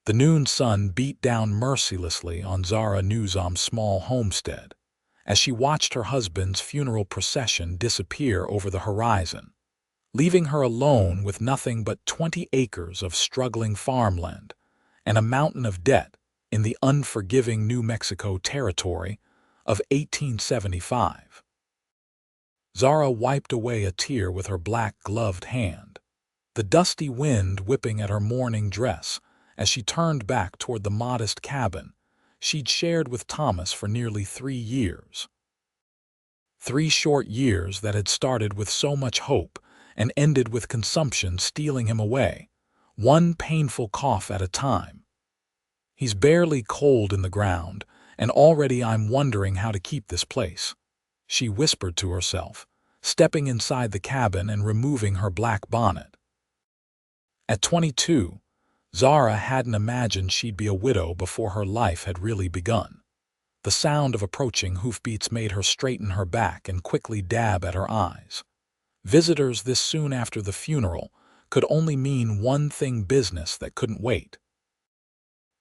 The noon sun beat down mercilessly on Zara Newsom's small homestead as she watched her husband's funeral procession disappear over the horizon, leaving her alone with nothing but 20 acres of struggling farmland and a mountain of debt in the unforgiving New Mexico territory of 1875. Zara wiped away a tear with her black-gloved hand, the dusty wind whipping at her mourning dress as she turned back toward the modest cabin she'd shared with Thomas for nearly 3 years. 3 short years that had started with so much hope and ended with consumption stealing him away, one painful cough at a time. He's barely cold in the ground, and already I'm wondering how to keep this place, she whispered to herself, stepping inside the cabin and removing her black bonnet. At 22, Zara hadn't imagined she'd be a widow before her life had really begun. The sound of approaching hoofbeats made her straighten her back and quickly dab at her eyes. Visitors this soon after the funeral could only mean one thing: business that couldn't wait.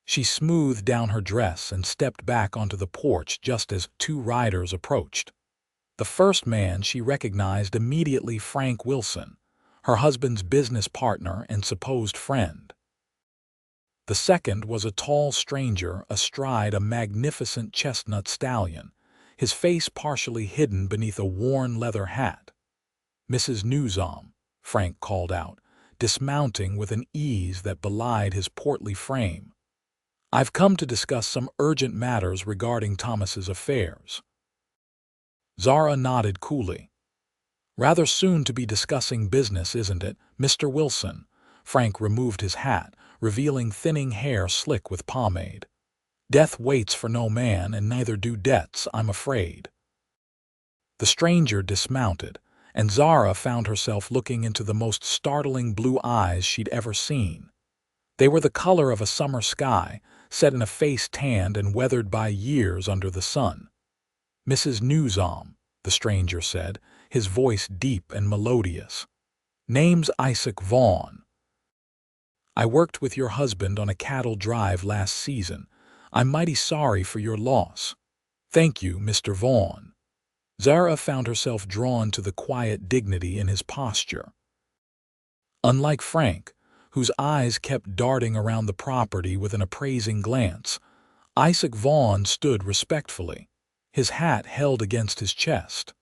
She smoothed down her dress and stepped back onto the porch just as 2 riders approached. The first man she recognized immediately: Frank Wilson, her husband's business partner and supposed friend. The second was a tall stranger astride a magnificent chestnut stallion, his face partially hidden beneath a worn leather hat. "Mrs. Newsom," Frank called out, dismounting with an ease that belied his portly frame. "I've come to discuss some urgent matters regarding Thomas's affairs." Zara nodded coolly. "Rather soon to be discussing business, isn't it, Mr. Wilson?" Frank removed his hat, revealing thinning hair slick with pomade. "Death waits for no man, and neither do debts, I'm afraid." The stranger dismounted, and Zara found herself looking into the most startling blue eyes she'd ever seen. They were the color of a summer sky, set in a face tanned and weathered by years under the sun. "Mrs. Newsom," the stranger said, his voice deep and melodious. "Name's Isaac Vaughn. I worked with your husband on a cattle drive last season. I'm mighty sorry for your loss." "Thank you, Mr. Vaughn." Zara found herself drawn to the quiet dignity in his posture. Unlike Frank, whose eyes kept darting around the property with an appraising glance, Isaac Vaughn stood respectfully, his hat held against his chest.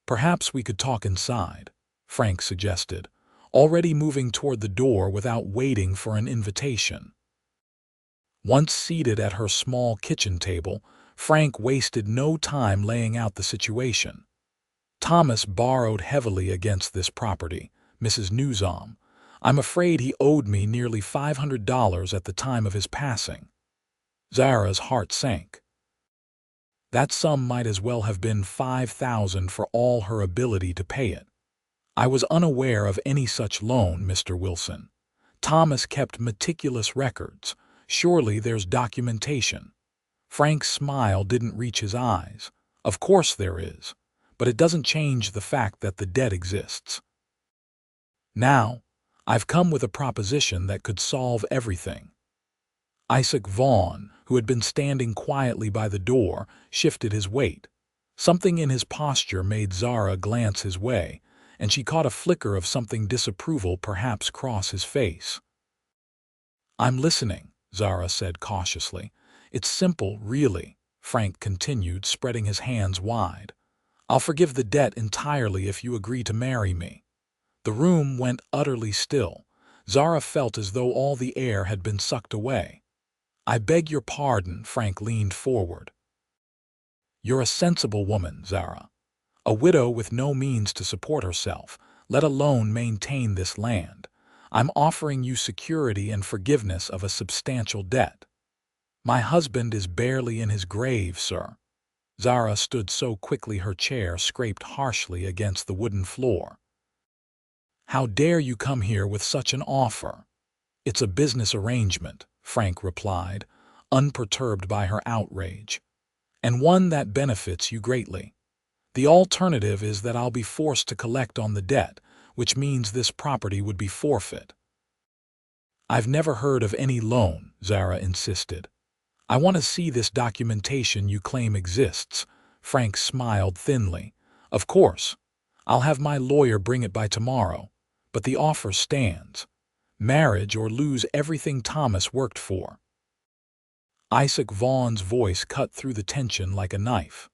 "Perhaps we could talk inside," Frank suggested, already moving toward the door without waiting for an invitation. Once seated at her small kitchen table, Frank wasted no time laying out the situation. "Thomas borrowed heavily against this property, Mrs. Newsom. I'm afraid he owed me nearly $500 at the time of his passing." Zara's heart sank. That sum might as well have been $5,000 for all her ability to pay it. "I was unaware of any such loan, Mr. Wilson. Thomas kept meticulous records. Surely there's documentation." Frank's smile didn't reach his eyes. "Of course there is, but it doesn't change the fact that the debt exists. Now, I've come with a proposition that could solve everything." Isaac Vaughn, who had been standing quietly by the door, shifted his weight. Something in his posture made Zara glance his way, and she caught a flicker of something disapproval perhaps cross his face. "I'm listening," Zara said cautiously. "It's simple, really," Frank continued, spreading his hands wide. "I'll forgive the debt entirely if you agree to marry me." The room went utterly still. Zara felt as though all the air had been sucked away. "I beg your pardon," Frank leaned forward. "You're a sensible woman, Zara. A widow with no means to support herself, let alone maintain this land. I'm offering you security and forgiveness of a substantial debt." "My husband is barely in his grave, sir." Zara stood so quickly her chair scraped harshly against the wooden floor. "How dare you come here with such an offer?" "It's a business arrangement," Frank replied, unperturbed by her outrage, "and one that benefits you greatly. The alternative is that I'll be forced to collect on the debt, which means this property would be forfeit." I've never heard of any loan, Zara insisted. I want to see this documentation you claim exists. Frank smiled thinly. Of course. I'll have my lawyer bring it by tomorrow. But the offer stands. Marriage or lose everything Thomas worked for. Isaac Vaughn's voice cut through the tension like a knife.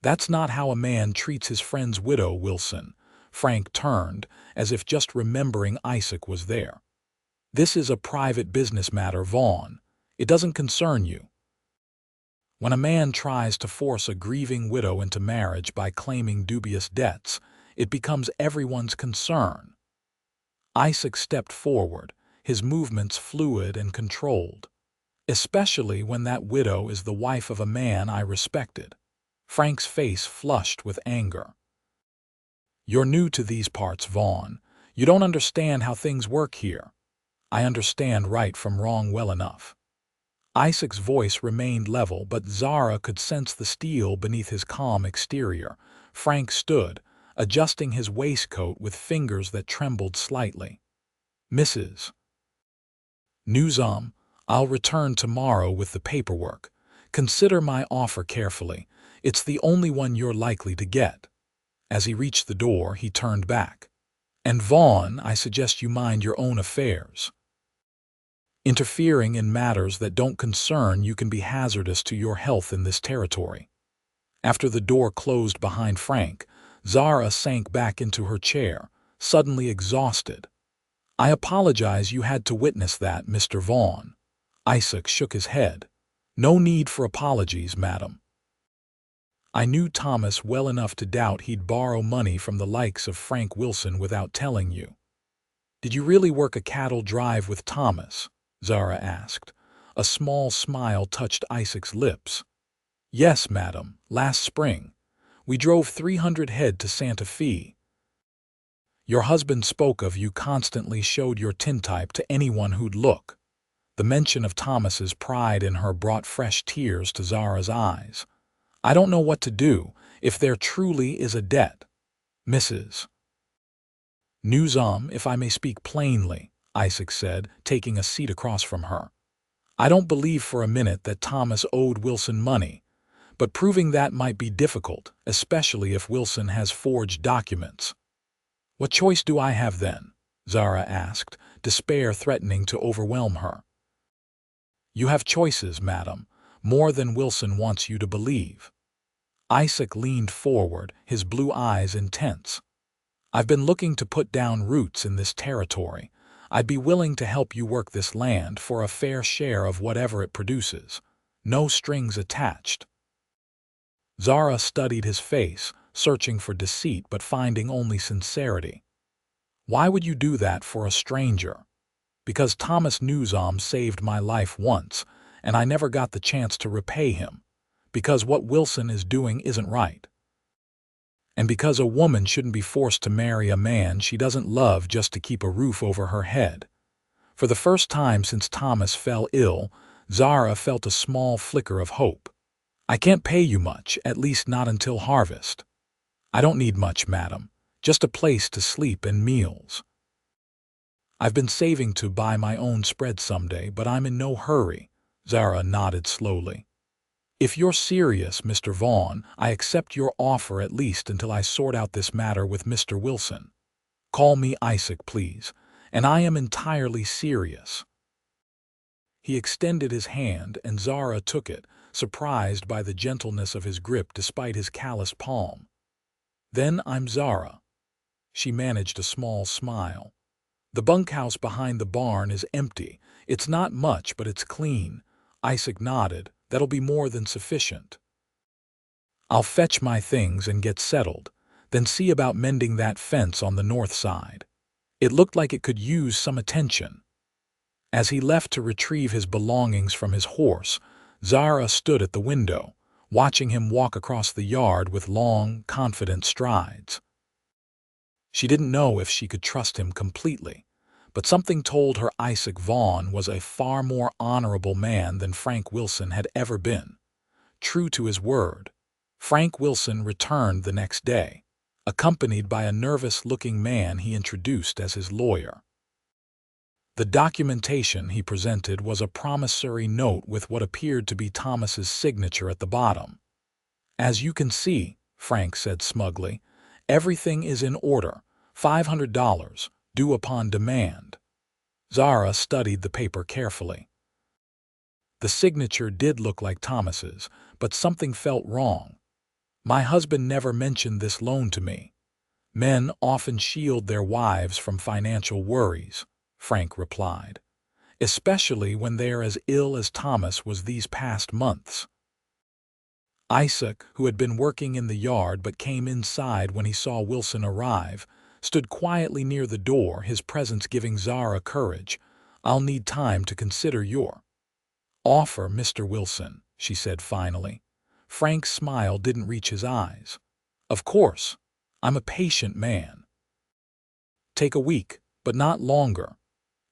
That's not how a man treats his friend's widow, Wilson. Frank turned, as if just remembering Isaac was there. This is a private business matter, Vaughn. It doesn't concern you. When a man tries to force a grieving widow into marriage by claiming dubious debts, it becomes everyone's concern. Isaac stepped forward, his movements fluid and controlled. Especially when that widow is the wife of a man I respected. Frank's face flushed with anger. You're new to these parts, Vaughn. You don't understand how things work here. I understand right from wrong well enough. Isaac's voice remained level, but Zara could sense the steel beneath his calm exterior. Frank stood, adjusting his waistcoat with fingers that trembled slightly. Mrs. Newsom, I'll return tomorrow with the paperwork. Consider my offer carefully. It's the only one you're likely to get. As he reached the door, he turned back. And Vaughn, I suggest you mind your own affairs. Interfering in matters that don't concern you can be hazardous to your health in this territory. After the door closed behind Frank, Zara sank back into her chair, suddenly exhausted. I apologize you had to witness that, Mr. Vaughn. Isaac shook his head. No need for apologies, madam. I knew Thomas well enough to doubt he'd borrow money from the likes of Frank Wilson without telling you. Did you really work a cattle drive with Thomas? Zara asked. A small smile touched Isaac's lips. Yes, madam, last spring. We drove 300 head to Santa Fe. Your husband spoke of you constantly showed your tintype to anyone who'd look. The mention of Thomas's pride in her brought fresh tears to Zara's eyes. I don't know what to do if there truly is a debt. Mrs. Newsom, if I may speak plainly, Isaac said, taking a seat across from her. I don't believe for a minute that Thomas owed Wilson money, but proving that might be difficult, especially if Wilson has forged documents. What choice do I have then? Zara asked, despair threatening to overwhelm her. You have choices, madam, more than Wilson wants you to believe. Isaac leaned forward, his blue eyes intense. I've been looking to put down roots in this territory. I'd be willing to help you work this land for a fair share of whatever it produces. No strings attached. Zara studied his face, searching for deceit but finding only sincerity. Why would you do that for a stranger? Because Thomas Newsom saved my life once, and I never got the chance to repay him. Because what Wilson is doing isn't right. And because a woman shouldn't be forced to marry a man she doesn't love just to keep a roof over her head. For the first time since Thomas fell ill, Zara felt a small flicker of hope. I can't pay you much, at least not until harvest. I don't need much, madam, just a place to sleep and meals. I've been saving to buy my own spread someday, but I'm in no hurry. Zara nodded slowly. If you're serious, Mr. Vaughn, I accept your offer at least until I sort out this matter with Mr. Wilson. Call me Isaac, please, and I am entirely serious. He extended his hand, and Zara took it, surprised by the gentleness of his grip despite his calloused palm. Then I'm Zara. She managed a small smile. The bunkhouse behind the barn is empty. It's not much, but it's clean. Isaac nodded. That'll be more than sufficient. I'll fetch my things and get settled, then see about mending that fence on the north side. It looked like it could use some attention. As he left to retrieve his belongings from his horse, Zara stood at the window, watching him walk across the yard with long, confident strides. She didn't know if she could trust him completely, but something told her Isaac Vaughn was a far more honorable man than Frank Wilson had ever been. True to his word, Frank Wilson returned the next day, accompanied by a nervous-looking man he introduced as his lawyer. The documentation he presented was a promissory note with what appeared to be Thomas's signature at the bottom. "As you can see," Frank said smugly, "everything is in order. $500, due upon demand." Zara studied the paper carefully. The signature did look like Thomas's, but something felt wrong. "My husband never mentioned this loan to me." "Men often shield their wives from financial worries," Frank replied, "especially when they are as ill as Thomas was these past months." Isaac, who had been working in the yard but came inside when he saw Wilson arrive, stood quietly near the door, his presence giving Zara courage. "I'll need time to consider your offer, Mr. Wilson," she said finally. Frank's smile didn't reach his eyes. "Of course. I'm a patient man." "Take a week, but not longer."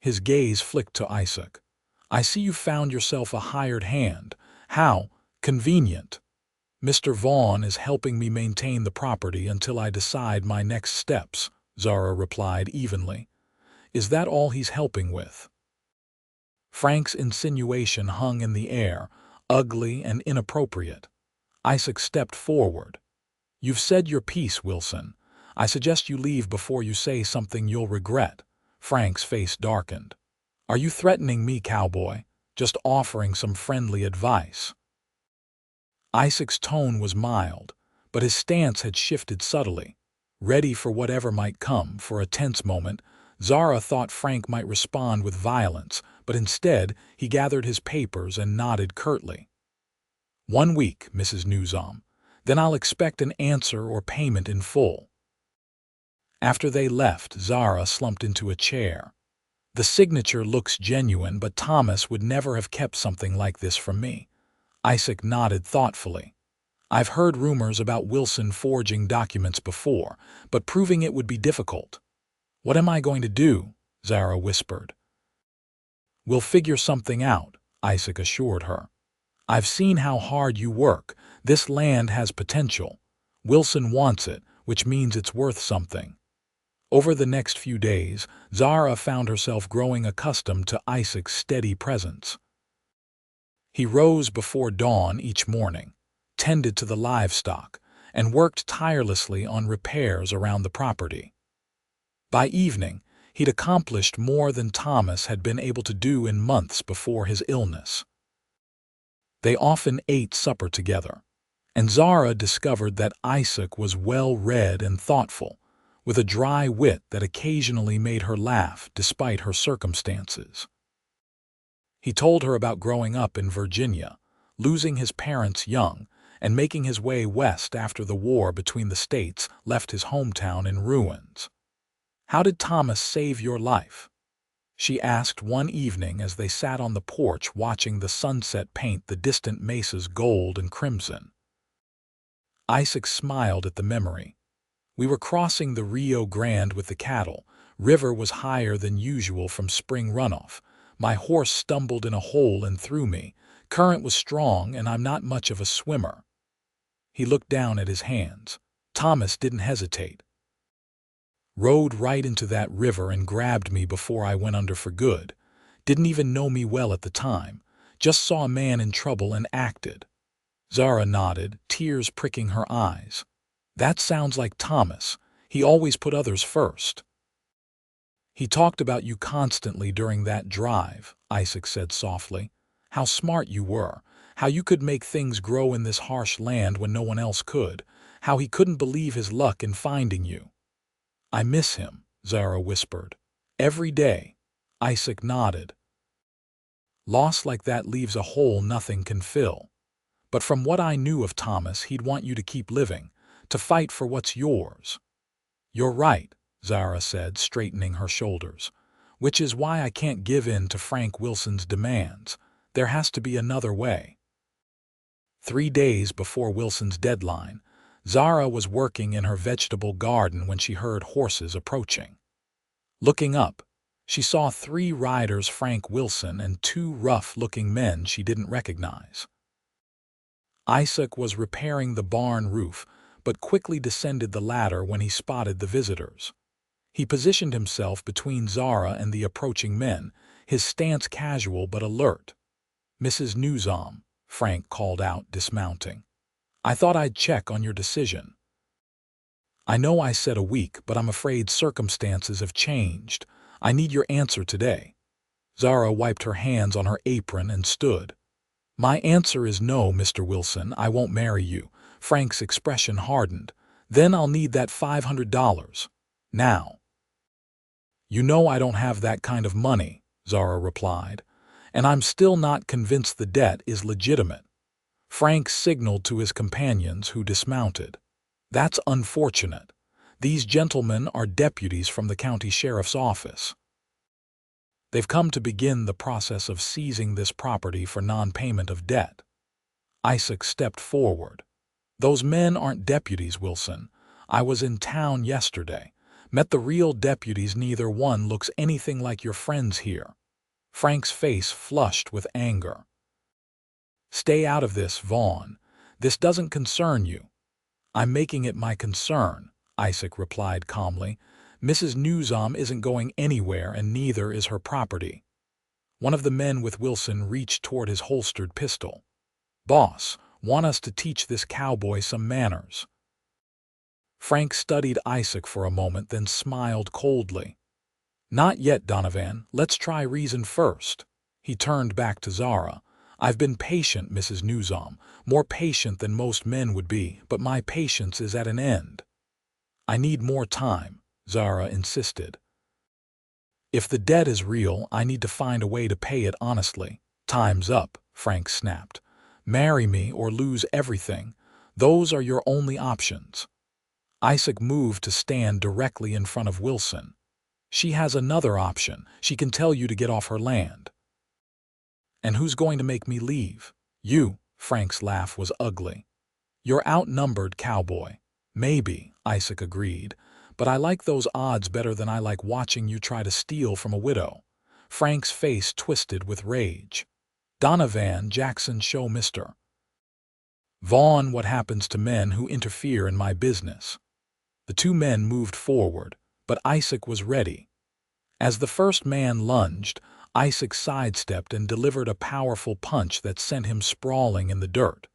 His gaze flicked to Isaac. "I see you found yourself a hired hand. How convenient." "Mr. Vaughn is helping me maintain the property until I decide my next steps," Zara replied evenly. "Is that all he's helping with?" Frank's insinuation hung in the air, ugly and inappropriate. Isaac stepped forward. "You've said your piece, Wilson. I suggest you leave before you say something you'll regret." Frank's face darkened. "Are you threatening me, Cowboy? Just offering some friendly advice?" Isaac's tone was mild, but his stance had shifted subtly. Ready for whatever might come. For a tense moment, Zara thought Frank might respond with violence, but instead he gathered his papers and nodded curtly. "1 week, Mrs. Newsom. Then I'll expect an answer or payment in full." After they left, Zara slumped into a chair. "The signature looks genuine, but Thomas would never have kept something like this from me." Isaac nodded thoughtfully. "I've heard rumors about Wilson forging documents before, but proving it would be difficult." "What am I going to do?" Zara whispered. "We'll figure something out," Isaac assured her. "I've seen how hard you work. This land has potential. Wilson wants it, which means it's worth something." Over the next few days, Zara found herself growing accustomed to Isaac's steady presence. He rose before dawn each morning, tended to the livestock, and worked tirelessly on repairs around the property. By evening, he'd accomplished more than Thomas had been able to do in months before his illness. They often ate supper together, and Zara discovered that Isaac was well-read and thoughtful, with a dry wit that occasionally made her laugh despite her circumstances. He told her about growing up in Virginia, losing his parents young, and making his way west after the war between the states left his hometown in ruins. "How did Thomas save your life?" she asked one evening as they sat on the porch watching the sunset paint the distant mesas gold and crimson. Isaac smiled at the memory. "We were crossing the Rio Grande with the cattle. River was higher than usual from spring runoff. My horse stumbled in a hole and threw me. Current was strong and I'm not much of a swimmer." He looked down at his hands. "Thomas didn't hesitate. Rode right into that river and grabbed me before I went under for good. Didn't even know me well at the time. Just saw a man in trouble and acted." Zara nodded, tears pricking her eyes. "That sounds like Thomas. He always put others first." "He talked about you constantly during that drive," Isaac said softly. "How smart you were. How you could make things grow in this harsh land when no one else could. How he couldn't believe his luck in finding you." "I miss him," Zara whispered. "Every day." Isaac nodded. "Loss like that leaves a hole nothing can fill. But from what I knew of Thomas, he'd want you to keep living, to fight for what's yours." "You're right," Zara said, straightening her shoulders. "Which is why I can't give in to Frank Wilson's demands. There has to be another way." 3 days before Wilson's deadline, Zara was working in her vegetable garden when she heard horses approaching. Looking up, she saw 3 riders, Frank Wilson and 2 rough-looking men she didn't recognize. Isaac was repairing the barn roof, but quickly descended the ladder when he spotted the visitors. He positioned himself between Zara and the approaching men, his stance casual but alert. "Mrs. Newsom," Frank called out, dismounting. "I thought I'd check on your decision. I know I said a week, but I'm afraid circumstances have changed. I need your answer today." Zara wiped her hands on her apron and stood. "My answer is no, Mr. Wilson, I won't marry you." Frank's expression hardened. "Then I'll need that $500. Now." "You know I don't have that kind of money," Zara replied, "and I'm still not convinced the debt is legitimate." Frank signaled to his companions, who dismounted. "That's unfortunate. These gentlemen are deputies from the county sheriff's office. They've come to begin the process of seizing this property for non-payment of debt." Isaac stepped forward. "Those men aren't deputies, Wilson. I was in town yesterday. Met the real deputies. Neither one looks anything like your friends here." Frank's face flushed with anger. "Stay out of this, Vaughn. This doesn't concern you." "I'm making it my concern," Isaac replied calmly. "Mrs. Newsom isn't going anywhere, and neither is her property." One of the men with Wilson reached toward his holstered pistol. "Boss, want us to teach this cowboy some manners." Frank studied Isaac for a moment, then smiled coldly. "Not yet, Donovan. Let's try reason first." He turned back to Zara. "I've been patient, Mrs. Newsom, more patient than most men would be, but my patience is at an end." "I need more time," Zara insisted. "If the debt is real, I need to find a way to pay it honestly." "Time's up," Frank snapped. "Marry me or lose everything. Those are your only options." Isaac moved to stand directly in front of Wilson. "She has another option. She can tell you to get off her land." "And who's going to make me leave?" "You." Frank's laugh was ugly. "You're outnumbered, cowboy." "Maybe," Isaac agreed, "but I like those odds better than I like watching you try to steal from a widow." Frank's face twisted with rage. "Donovan Jackson, show Mr. Vaughn what happens to men who interfere in my business." The two men moved forward, but Isaac was ready. As the first man lunged, Isaac sidestepped and delivered a powerful punch that sent him sprawling in the dirt.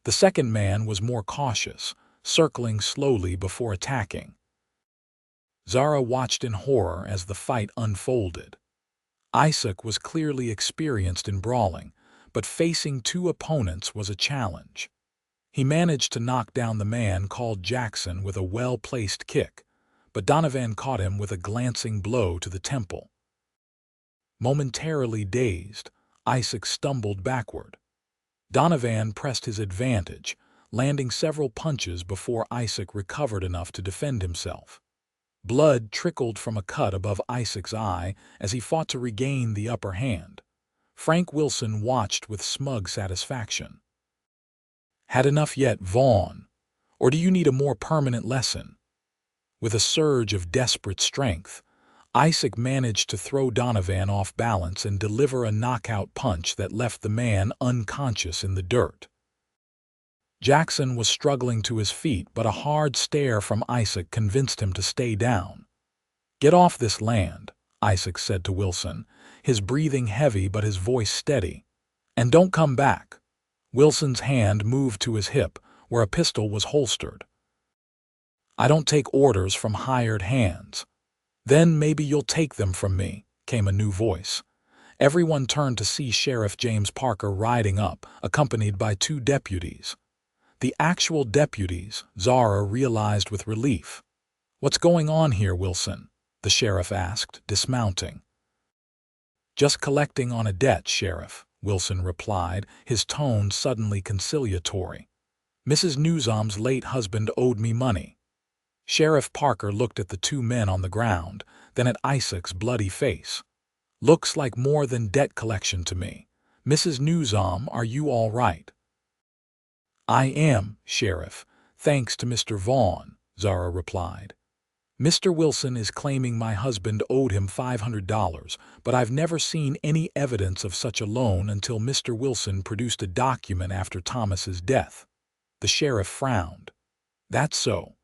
The second man was more cautious, circling slowly before attacking. Zara watched in horror as the fight unfolded. Isaac was clearly experienced in brawling, but facing two opponents was a challenge. He managed to knock down the man called Jackson with a well-placed kick, but Donovan caught him with a glancing blow to the temple. Momentarily dazed, Isaac stumbled backward. Donovan pressed his advantage, landing several punches before Isaac recovered enough to defend himself. Blood trickled from a cut above Isaac's eye as he fought to regain the upper hand. Frank Wilson watched with smug satisfaction. "Had enough yet, Vaughn? Or do you need a more permanent lesson?" With a surge of desperate strength, Isaac managed to throw Donovan off balance and deliver a knockout punch that left the man unconscious in the dirt. Jackson was struggling to his feet, but a hard stare from Isaac convinced him to stay down. "Get off this land," Isaac said to Wilson, his breathing heavy but his voice steady. "And don't come back." Wilson's hand moved to his hip, where a pistol was holstered. "I don't take orders from hired hands." "Then maybe you'll take them from me," came a new voice. Everyone turned to see Sheriff James Parker riding up, accompanied by two deputies. The actual deputies, Zara realized with relief. "What's going on here, Wilson?" the sheriff asked, dismounting. "Just collecting on a debt, Sheriff," Wilson replied, his tone suddenly conciliatory. "Mrs. Newsom's late husband owed me money." Sheriff Parker looked at the two men on the ground, then at Isaac's bloody face. "Looks like more than debt collection to me. Mrs. Newsom, are you all right?" "I am, Sheriff, thanks to Mr. Vaughn," Zara replied. "Mr. Wilson is claiming my husband owed him $500, but I've never seen any evidence of such a loan until Mr. Wilson produced a document after Thomas's death." The sheriff frowned. "That's so.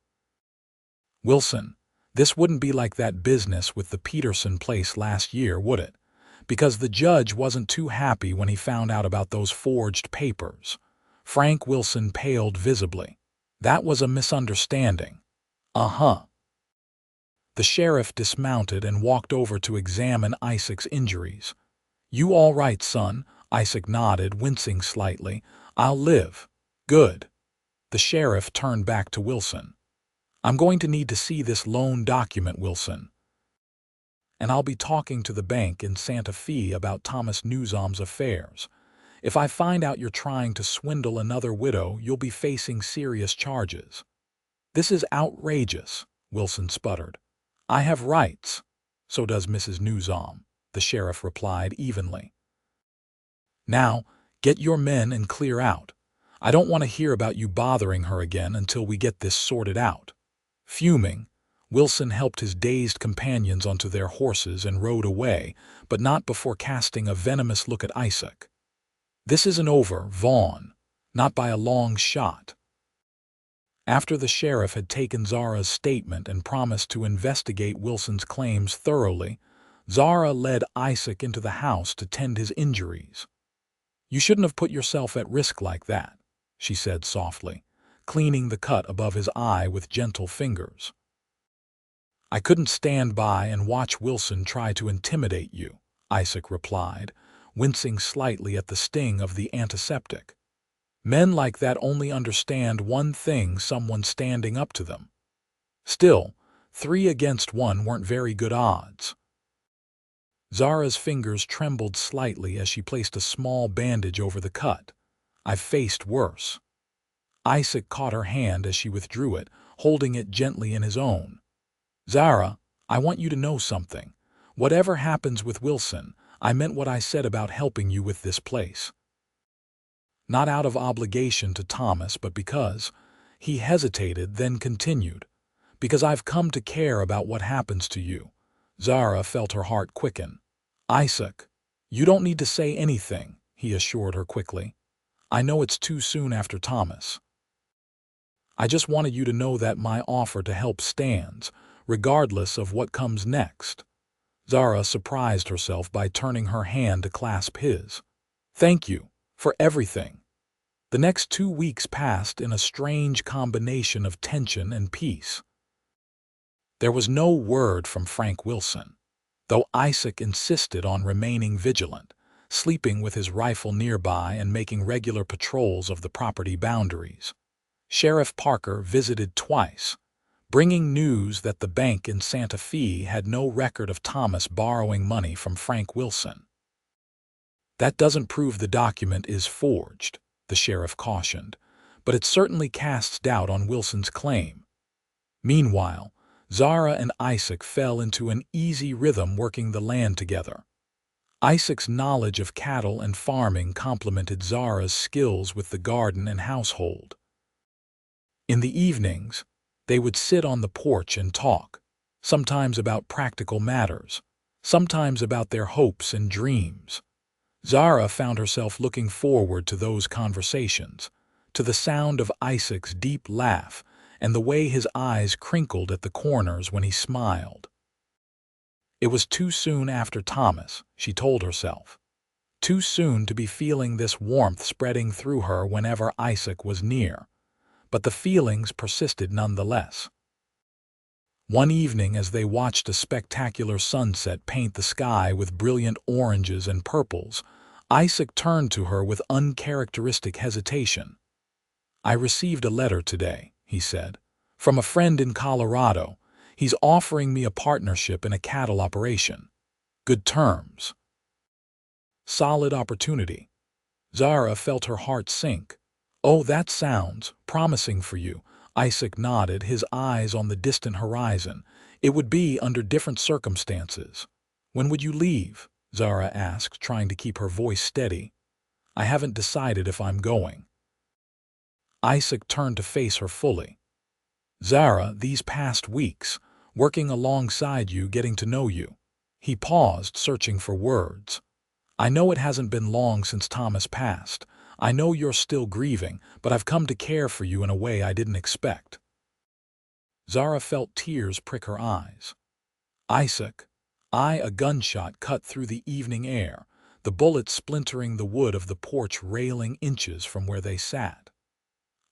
Wilson, This wouldn't be like that business with the Peterson place last year, would it? Because the judge wasn't too happy when he found out about those forged papers. Frank Wilson paled visibly. That was a misunderstanding. Uh-huh. The sheriff dismounted and walked over to examine Isaac's injuries. You all right, son? Isaac nodded, wincing slightly. I'll live. Good. The sheriff turned back to Wilson. I'm going to need to see this loan document, Wilson. And I'll be talking to the bank in Santa Fe about Thomas Newsom's affairs. If I find out you're trying to swindle another widow, you'll be facing serious charges. This is outrageous, Wilson sputtered. I have rights. So does Mrs. Newsom, the sheriff replied evenly. Now, get your men and clear out. I don't want to hear about you bothering her again until we get this sorted out. Fuming, Wilson helped his dazed companions onto their horses and rode away, but not before casting a venomous look at Isaac. This isn't over, Vaughn. Not by a long shot. After the sheriff had taken Zara's statement and promised to investigate Wilson's claims thoroughly, Zara led Isaac into the house to tend his injuries. You shouldn't have put yourself at risk like that, she said softly, cleaning the cut above his eye with gentle fingers. I couldn't stand by and watch Wilson try to intimidate you, Isaac replied, wincing slightly at the sting of the antiseptic. Men like that only understand one thing: someone standing up to them. Still, 3 against 1 weren't very good odds. Zara's fingers trembled slightly as she placed a small bandage over the cut. I've faced worse. Isaac caught her hand as she withdrew it, holding it gently in his own. Zara, I want you to know something. Whatever happens with Wilson, I meant what I said about helping you with this place. Not out of obligation to Thomas, but because— he hesitated, then continued. Because I've come to care about what happens to you. Zara felt her heart quicken. Isaac, you don't need to say anything, he assured her quickly. I know it's too soon after Thomas. I just wanted you to know that my offer to help stands, regardless of what comes next. Zara surprised herself by turning her hand to clasp his. Thank you for everything. The next 2 weeks passed in a strange combination of tension and peace. There was no word from Frank Wilson, though Isaac insisted on remaining vigilant, sleeping with his rifle nearby and making regular patrols of the property boundaries. Sheriff Parker visited twice, bringing news that the bank in Santa Fe had no record of Thomas borrowing money from Frank Wilson. That doesn't prove the document is forged, the sheriff cautioned, but it certainly casts doubt on Wilson's claim. Meanwhile, Zara and Isaac fell into an easy rhythm working the land together. Isaac's knowledge of cattle and farming complemented Zara's skills with the garden and household. In the evenings, they would sit on the porch and talk, sometimes about practical matters, sometimes about their hopes and dreams. Zara found herself looking forward to those conversations, to the sound of Isaac's deep laugh and the way his eyes crinkled at the corners when he smiled. It was too soon after Thomas, she told herself. Too soon to be feeling this warmth spreading through her whenever Isaac was near. But the feelings persisted nonetheless. One evening, as they watched a spectacular sunset paint the sky with brilliant oranges and purples, Isaac turned to her with uncharacteristic hesitation. I received a letter today, he said, from a friend in Colorado. He's offering me a partnership in a cattle operation. Good terms. Solid opportunity. Zara felt her heart sink. Oh, that sounds promising for you. Isaac nodded, his eyes on the distant horizon. It would be under different circumstances. When would you leave? Zara asked, trying to keep her voice steady. I haven't decided if I'm going. Isaac turned to face her fully. Zara, these past weeks, working alongside you, getting to know you. He paused, searching for words. I know it hasn't been long since Thomas passed. I know you're still grieving, but I've come to care for you in a way I didn't expect. Zara felt tears prick her eyes. Isaac. A gunshot cut through the evening air, the bullet splintering the wood of the porch railing inches from where they sat.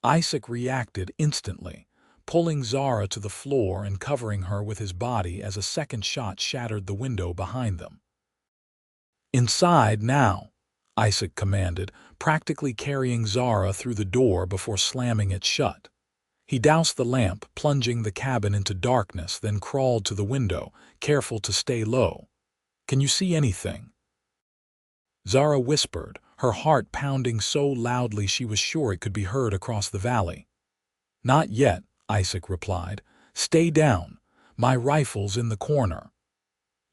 Isaac reacted instantly, pulling Zara to the floor and covering her with his body as a second shot shattered the window behind them. "Inside now," Isaac commanded, practically carrying Zara through the door before slamming it shut. He doused the lamp, plunging the cabin into darkness, then crawled to the window, careful to stay low. "Can you see anything?" Zara whispered, her heart pounding so loudly she was sure it could be heard across the valley. "Not yet," Isaac replied. "Stay down. My rifle's in the corner."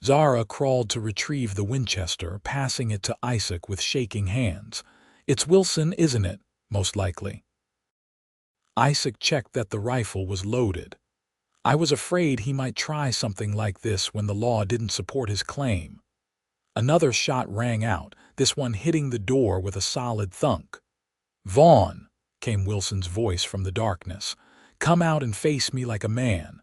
Zara crawled to retrieve the Winchester, passing it to Isaac with shaking hands. "It's Wilson, isn't it? Most likely." Isaac checked that the rifle was loaded. "I was afraid he might try something like this when the law didn't support his claim." Another shot rang out, this one hitting the door with a solid thunk. "Vaughn," came Wilson's voice from the darkness. "Come out and face me like a man."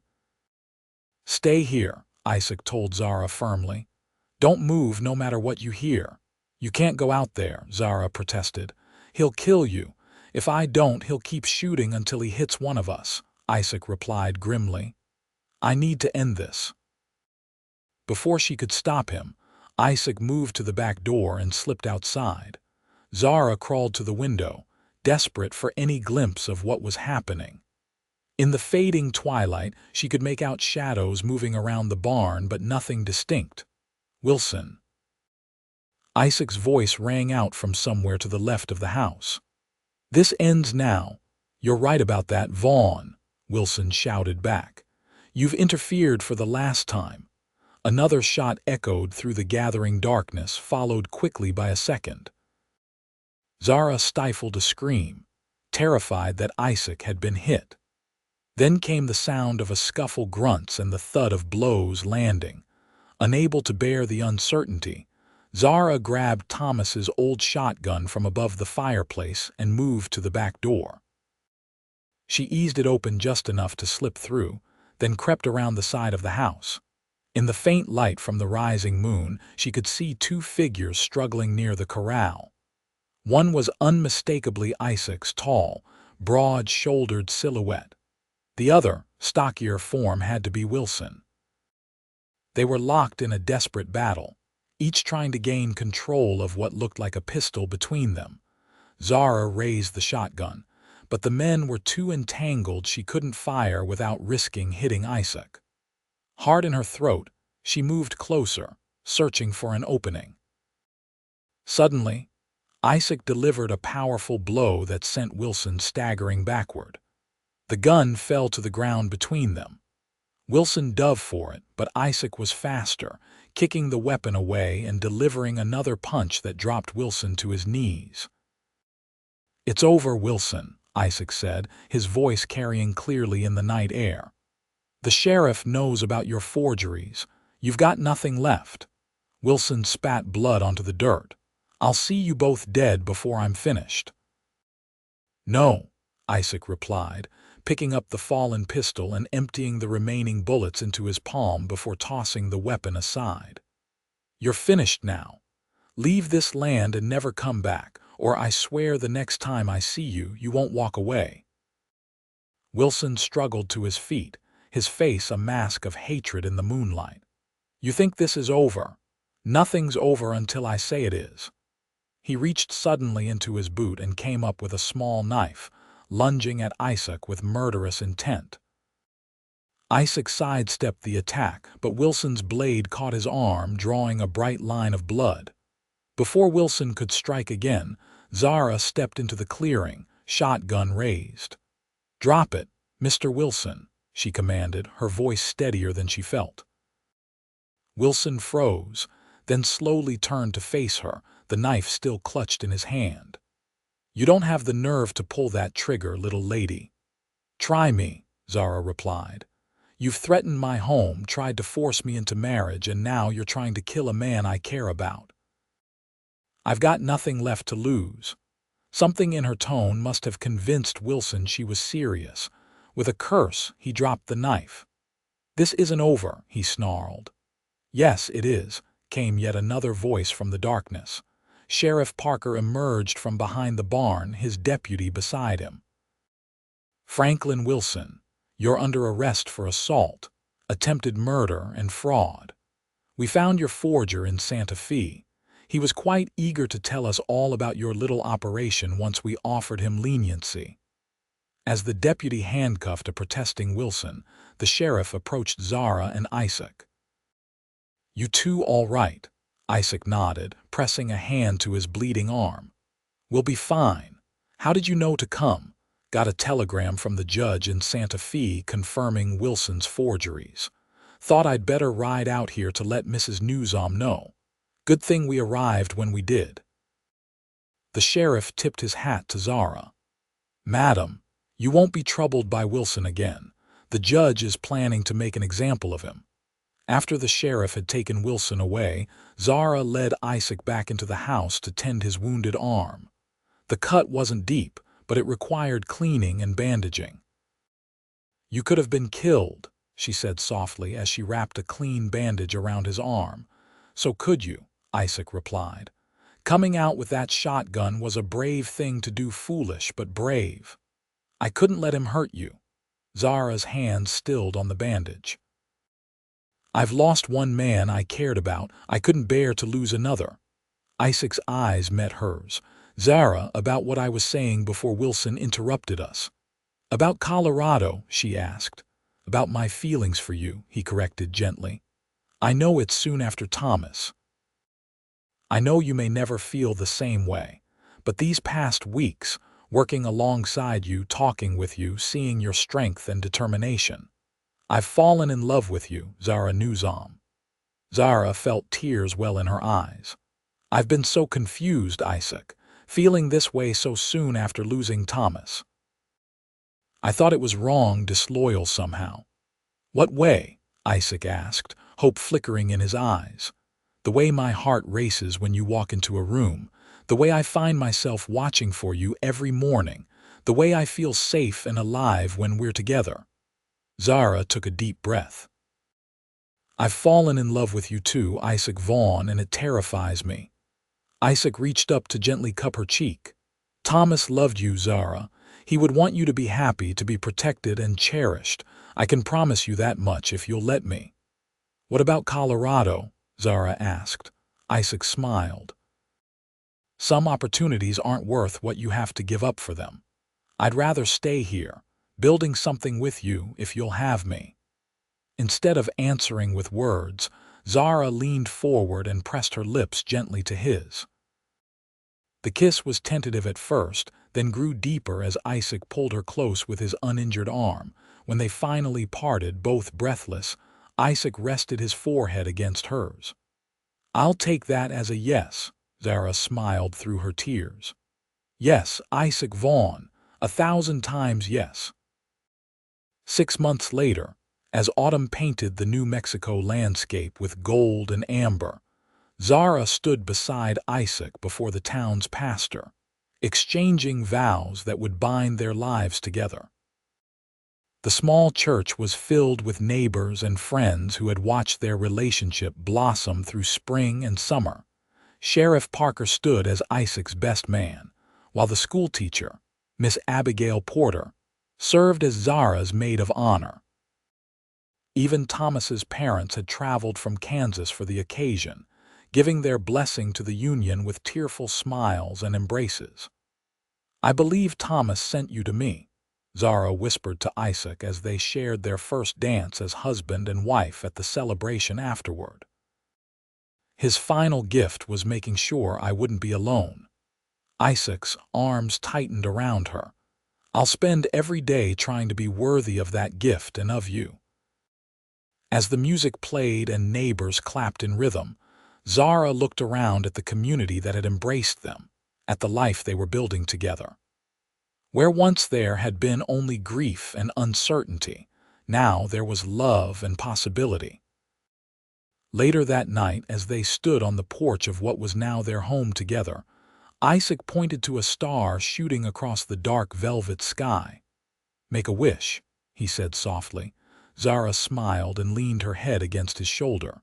"Stay here," Isaac told Zara firmly. "Don't move no matter what you hear." "You can't go out there," Zara protested. "He'll kill you. If I don't, he'll keep shooting until he hits one of us," Isaac replied grimly. "I need to end this." Before she could stop him, Isaac moved to the back door and slipped outside. Zara crawled to the window, desperate for any glimpse of what was happening. In the fading twilight, she could make out shadows moving around the barn, but nothing distinct. "Wilson." Isaac's voice rang out from somewhere to the left of the house. "This ends now." "You're right about that, Vaughn," Wilson shouted back. "You've interfered for the last time." Another shot echoed through the gathering darkness, followed quickly by a second. Zara stifled a scream, terrified that Isaac had been hit. Then came the sound of a scuffle, grunts, and the thud of blows landing. Unable to bear the uncertainty, Zara grabbed Thomas's old shotgun from above the fireplace and moved to the back door. She eased it open just enough to slip through, then crept around the side of the house. In the faint light from the rising moon, she could see two figures struggling near the corral. One was unmistakably Isaac's tall, broad-shouldered silhouette. The other, stockier form had to be Wilson. They were locked in a desperate battle, each trying to gain control of what looked like a pistol between them. Zara raised the shotgun, but the men were too entangled. She couldn't fire without risking hitting Isaac. Heart in her throat, she moved closer, searching for an opening. Suddenly, Isaac delivered a powerful blow that sent Wilson staggering backward. The gun fell to the ground between them. Wilson dove for it, but Isaac was faster, kicking the weapon away and delivering another punch that dropped Wilson to his knees. "It's over, Wilson," Isaac said, his voice carrying clearly in the night air. "The sheriff knows about your forgeries. You've got nothing left." Wilson spat blood onto the dirt. "I'll see you both dead before I'm finished." "No," Isaac replied, picking up the fallen pistol and emptying the remaining bullets into his palm before tossing the weapon aside. "You're finished now. Leave this land and never come back, or I swear the next time I see you, you won't walk away." Wilson struggled to his feet, his face a mask of hatred in the moonlight. "You think this is over? Nothing's over until I say it is." He reached suddenly into his boot and came up with a small knife, lunging at Isaac with murderous intent. Isaac sidestepped the attack, but Wilson's blade caught his arm, drawing a bright line of blood. Before Wilson could strike again, Zara stepped into the clearing, shotgun raised. "Drop it, Mr. Wilson," she commanded, her voice steadier than she felt. Wilson froze, then slowly turned to face her, the knife still clutched in his hand. "You don't have the nerve to pull that trigger, little lady." "Try me," Zara replied. "You've threatened my home, tried to force me into marriage, and now you're trying to kill a man I care about." "I've got nothing left to lose." Something in her tone must have convinced Wilson she was serious. With a curse, he dropped the knife. "This isn't over," he snarled. "Yes, it is," came yet another voice from the darkness. Sheriff Parker emerged from behind the barn, his deputy beside him. "Franklin Wilson, you're under arrest for assault, attempted murder, and fraud. We found your forger in Santa Fe. He was quite eager to tell us all about your little operation once we offered him leniency." As the deputy handcuffed a protesting Wilson, the sheriff approached Zara and Isaac. "You two all right?" Isaac nodded, pressing a hand to his bleeding arm. "We'll be fine. How did you know to come?" "Got a telegram from the judge in Santa Fe confirming Wilson's forgeries. Thought I'd better ride out here to let Mrs. Newsom know. Good thing we arrived when we did." The sheriff tipped his hat to Zara. "Madam, you won't be troubled by Wilson again. The judge is planning to make an example of him." After the sheriff had taken Wilson away, Zara led Isaac back into the house to tend his wounded arm. The cut wasn't deep, but it required cleaning and bandaging. "You could have been killed," she said softly as she wrapped a clean bandage around his arm. "So could you," Isaac replied. "Coming out with that shotgun was a brave thing to do, foolish but brave. I couldn't let him hurt you." Zara's hand stilled on the bandage. "I've lost one man I cared about. I couldn't bear to lose another." Isaac's eyes met hers. "Zara, about what I was saying before Wilson interrupted us." "About Colorado?" she asked. "About my feelings for you," he corrected gently. "I know it's soon after Thomas. I know you may never feel the same way, but these past weeks, working alongside you, talking with you, seeing your strength and determination, I've fallen in love with you, Zara Newsom." Zara felt tears well in her eyes. "I've been so confused, Isaac, feeling this way so soon after losing Thomas. I thought it was wrong, disloyal somehow." "What way?" Isaac asked, hope flickering in his eyes. "The way my heart races when you walk into a room, the way I find myself watching for you every morning, the way I feel safe and alive when we're together." Zara took a deep breath. "I've fallen in love with you too, Isaac Vaughn, and it terrifies me." Isaac reached up to gently cup her cheek. "Thomas loved you, Zara. He would want you to be happy, to be protected and cherished. I can promise you that much if you'll let me." "What about Colorado?" Zara asked. Isaac smiled. "Some opportunities aren't worth what you have to give up for them. I'd rather stay here, building something with you if you'll have me." Instead of answering with words, Zara leaned forward and pressed her lips gently to his. The kiss was tentative at first, then grew deeper as Isaac pulled her close with his uninjured arm. When they finally parted, both breathless, Isaac rested his forehead against hers. "I'll take that as a yes," Zara smiled through her tears. "Yes, Isaac Vaughn, 1,000 times yes." 6 months later, as autumn painted the New Mexico landscape with gold and amber, Zara stood beside Isaac before the town's pastor, exchanging vows that would bind their lives together. The small church was filled with neighbors and friends who had watched their relationship blossom through spring and summer. Sheriff Parker stood as Isaac's best man, while the schoolteacher, Miss Abigail Porter, served as Zara's maid of honor. Even Thomas's parents had traveled from Kansas for the occasion, giving their blessing to the union with tearful smiles and embraces. "I believe Thomas sent you to me," Zara whispered to Isaac as they shared their first dance as husband and wife at the celebration afterward. "His final gift was making sure I wouldn't be alone." Isaac's arms tightened around her. "I'll spend every day trying to be worthy of that gift and of you." As the music played and neighbors clapped in rhythm, Zara looked around at the community that had embraced them, at the life they were building together. Where once there had been only grief and uncertainty, now there was love and possibility. Later that night, as they stood on the porch of what was now their home together, Isaac pointed to a star shooting across the dark velvet sky. "Make a wish," he said softly. Zara smiled and leaned her head against his shoulder.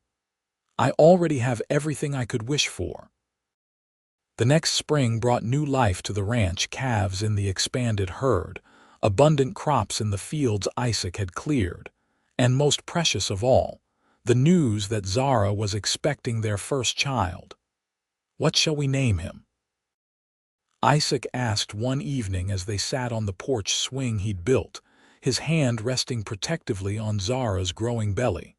I already have everything I could wish for. The next spring brought new life to the ranch, calves in the expanded herd, abundant crops in the fields Isaac had cleared, and most precious of all, the news that Zara was expecting their first child. What shall we name him? Isaac asked one evening as they sat on the porch swing he'd built, his hand resting protectively on Zara's growing belly.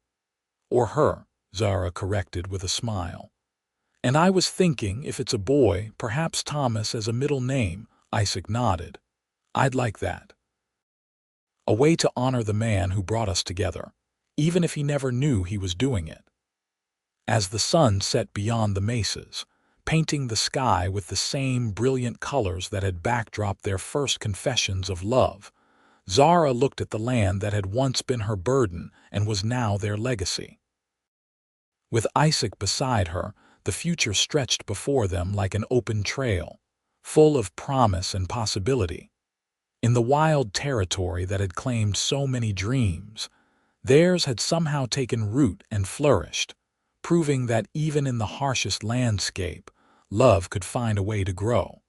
Or her, Zara corrected with a smile. And I was thinking, if it's a boy, perhaps Thomas as a middle name. Isaac nodded. I'd like that. A way to honor the man who brought us together, even if he never knew he was doing it. As the sun set beyond the mesas, painting the sky with the same brilliant colors that had backdropped their first confessions of love, Zara looked at the land that had once been her burden and was now their legacy. With Isaac beside her, the future stretched before them like an open trail, full of promise and possibility. In the wild territory that had claimed so many dreams, theirs had somehow taken root and flourished, proving that even in the harshest landscape, love could find a way to grow.